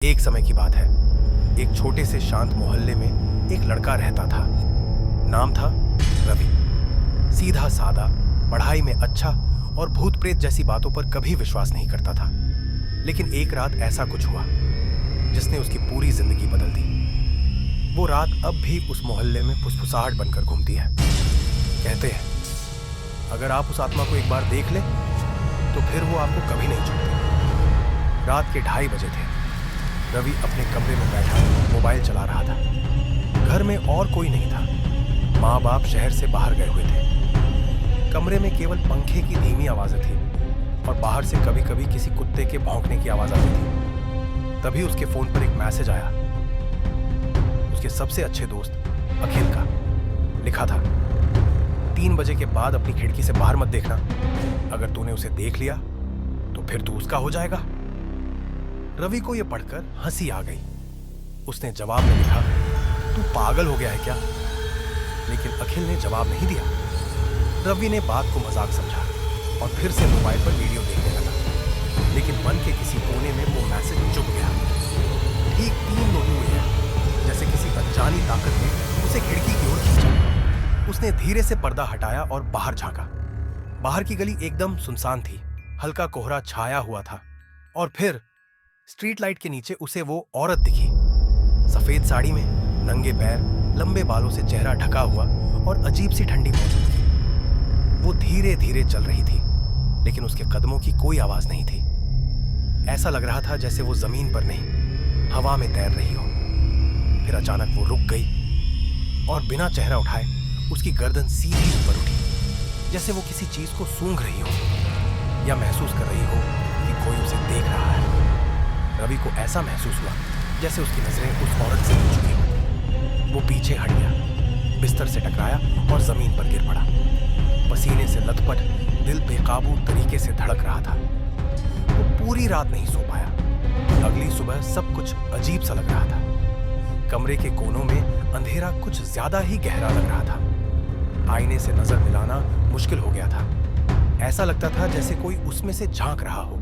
एक समय की बात है। एक छोटे से शांत मोहल्ले में एक लड़का रहता था। नाम था रवि। सीधा सादा, पढ़ाई में अच्छा और भूत प्रेत जैसी बातों पर कभी विश्वास नहीं करता था। लेकिन एक रात ऐसा कुछ हुआ जिसने उसकी पूरी जिंदगी बदल दी। वो रात अब भी उस मोहल्ले में फुसफुसाहट बनकर घूमती है। कहते हैं अगर आप उस आत्मा को एक बार देख ले तो फिर वो आपको कभी नहीं छोड़ती। रात के 2:30 बजे थे। रवि अपने कमरे में बैठा मोबाइल चला रहा था। घर में और कोई नहीं था। माँ बाप शहर से बाहर गए हुए थे। कमरे में केवल पंखे की धीमी आवाजें थी और बाहर से कभी कभी किसी कुत्ते के भौंकने की आवाज आती थी। तभी उसके फोन पर एक मैसेज आया। उसके सबसे अच्छे दोस्त अखिल का। लिखा था, 3 बजे के बाद अपनी खिड़की से बाहर मत देखना। अगर तूने उसे देख लिया तो फिर तू उसका हो जाएगा। रवि को यह पढ़कर हंसी आ गई। उसने जवाब में लिखा, तू पागल हो गया है क्या? लेकिन अखिल ने जवाब नहीं दिया। रवि ने बात को मजाक समझा और फिर से मोबाइल पर वीडियो देखने लगा। लेकिन मन के किसी कोने में वो मैसेज चुप गया। ठीक 3 लोग हुए हैं, जैसे किसी अनजानी ताकत ने उसे खिड़की की ओर खींचा। उसने धीरे से पर्दा हटाया और बाहर झांका। बाहर की गली एकदम सुनसान थी। हल्का कोहरा छाया हुआ था और फिर स्ट्रीट लाइट के नीचे उसे वो औरत दिखी। सफेद साड़ी में, नंगे पैर, लंबे बालों से चेहरा ढका हुआ और अजीब सी ठंडी मौजूद थी। वो धीरे धीरे चल रही थी, लेकिन उसके कदमों की कोई आवाज नहीं थी। ऐसा लग रहा था जैसे वो जमीन पर नहीं, हवा में तैर रही हो। फिर अचानक वो रुक गई और बिना चेहरा उठाए उसकी गर्दन सीधी ऊपर उठी, जैसे वो किसी चीज को सूंघ रही हो या महसूस कर रही हो कि कोई उसे देख रहा है। रवि को ऐसा महसूस हुआ जैसे उसकी नजरें उस औरत से मिल चुकी हों। वो पीछे हट गया, बिस्तर से टकराया और जमीन पर गिर पड़ा। पसीने से लथपथ, दिल बेकाबू तरीके से धड़क रहा था। वो पूरी रात नहीं सो पाया। अगली सुबह सब कुछ अजीब सा लग रहा था। कमरे के कोनों में अंधेरा कुछ ज्यादा ही गहरा लग रहा था। आईने से नजर मिलाना मुश्किल हो गया था। ऐसा लगता था जैसे कोई उसमें से झांक रहा हो।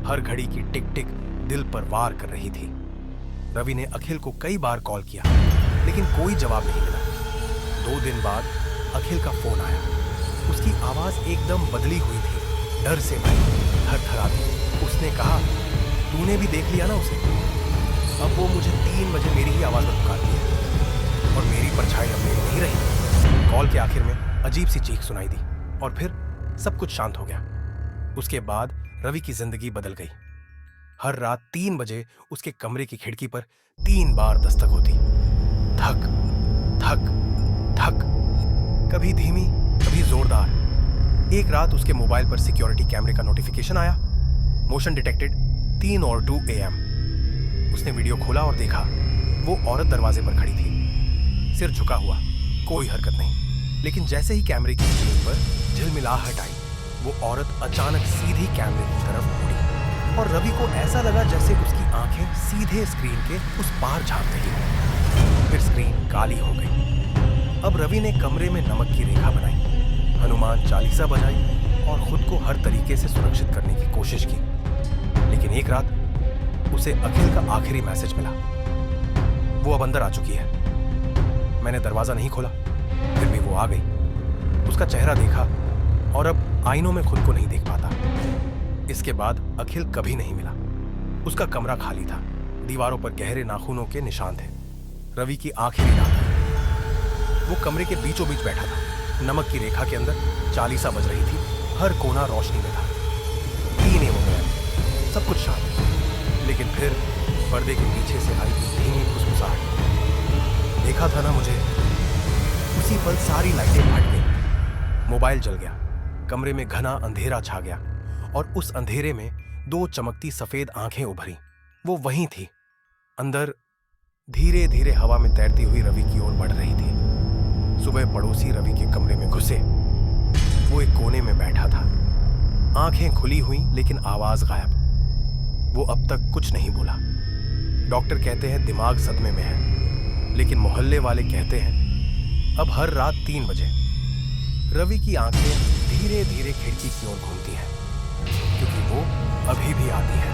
हर घड़ी की टिक टिक दिल पर वार कर रही थी। रवि ने अखिल को कई बार कॉल किया, लेकिन कोई जवाब नहीं मिला। 2 दिन बाद अखिल का फोन आया। उसकी आवाज एकदम बदली हुई थी, डर से भरी, थरथराती। उसने कहा, तूने भी देख लिया ना उसे? अब वो मुझे 3 बजे मेरी ही आवाज में पुकारती है और मेरी परछाई अब मेरी नहीं रही। कॉल के आखिर में अजीब सी चीख सुनाई दी और फिर सब कुछ शांत हो गया। उसके बाद रवि की जिंदगी बदल गई। हर रात 3 बजे उसके कमरे की खिड़की पर 3 बार दस्तक होती। धक धक धक, कभी धीमी, कभी जोरदार। एक रात उसके मोबाइल पर सिक्योरिटी कैमरे का नोटिफिकेशन आया। मोशन डिटेक्टेड 3 और 2 AM। उसने वीडियो खोला और देखा वो औरत दरवाजे पर खड़ी थी, सिर झुका हुआ, कोई हरकत नहीं। लेकिन जैसे ही कैमरे की स्क्रीन पर झिलमिलाहट आई, वो औरत अचानक सीधी कैमरे की तरफ मुड़ी और रवि को ऐसा लगा जैसे उसकी आंखें सीधे स्क्रीन के उस पार झांक रही हो। फिर स्क्रीन काली हो गई। अब रवि ने कमरे में नमक की रेखा बनाई, हनुमान चालीसा बजाई और खुद को हर तरीके से सुरक्षित करने की कोशिश की। लेकिन एक रात उसे अखिल का आखिरी मैसेज मिला। वो अब अंदर आ चुकी है। मैंने दरवाजा नहीं खोला, फिर भी वो आ गई। उसका चेहरा देखा और अब आईनों में खुद को नहीं देख पाता। इसके बाद अखिल कभी नहीं मिला। उसका कमरा खाली था। दीवारों पर गहरे नाखूनों के निशान थे। रवि की आखिरी रात। वो कमरे के बीचों बीच बैठा था। नमक की रेखा के अंदर चालीसा बज रही थी। हर कोना रोशनी में था। 3 हो गया, सब कुछ शांत। लेकिन फिर पर्दे के पीछे से आई एक धीमी फुसफुसाहट। देखा था ना मुझे? उसी पल सारी लाइटें फट गई। मोबाइल जल गया। कमरे में घना अंधेरा छा गया और उस अंधेरे में 2 चमकती सफेद आंखें उभरी। वो वहीं थी, अंदर, धीरे धीरे हवा में तैरती हुई रवि की ओर बढ़ रही थी। सुबह पड़ोसी रवि के कमरे में घुसे। वो एक कोने में बैठा था, आंखें खुली हुई लेकिन आवाज गायब। वो अब तक कुछ नहीं बोला। डॉक्टर कहते हैं दिमाग सदमे में है, लेकिन मोहल्ले वाले कहते हैं अब हर रात 3 बजे रवि की आंखें धीरे धीरे खिड़की की ओर घूमती हैं, क्योंकि वो अभी भी आती है।